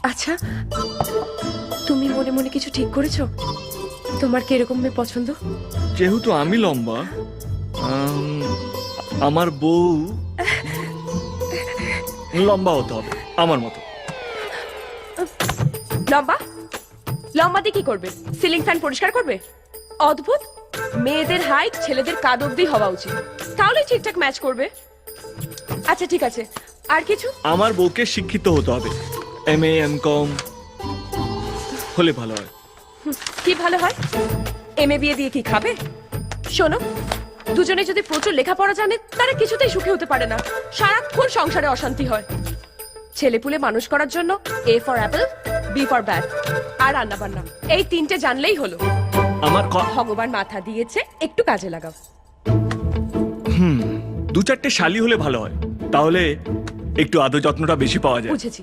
আচ্ছা, তুমি মনে মনে কিছু ঠিক করেছো? তোমার কি এরকম মেয়ে পছন্দ? যেহেতু আমি লম্বা, আমার বউ লম্বা হতে হবে আমার মতো। লম্বা? লম্বা দিয়ে কি করবে? সিলিং ফ্যান পরিষ্কার করবে? অদ্ভুত, মেয়েদের হাইট ছেলেদের কাঁধ অব্দি হওয়া উচিত, তাহলে ঠিকঠাক ম্যাচ করবে। আচ্ছা ঠিক আছে, আর কিছু? আমার বউকে শিক্ষিত হতে হবে, MA MCom হলে ভালো হয়। কি ভালো হয়? এমএ বিয়ে দিয়ে কি খাবে? শোনো, দুজনে যদি প্রচুর লেখাপড়া জানে তারা কিছুতেই সুখী হতে পারে না, সারাক্ষণ সংসারে অশান্তি হয়। ছেলেপুলে মানুষ করার জন্য A for apple, B for bat, আর রান্না বান্না এই তিনটে জানলেই হলো। আমার ভগবান মাথা দিয়েছে, একটু কাজে লাগাও। দু চারটে শালি হলে ভালো হয়, তাহলে একটু আদর যত্নটা বেশি পাওয়া যায়। বুঝেছি।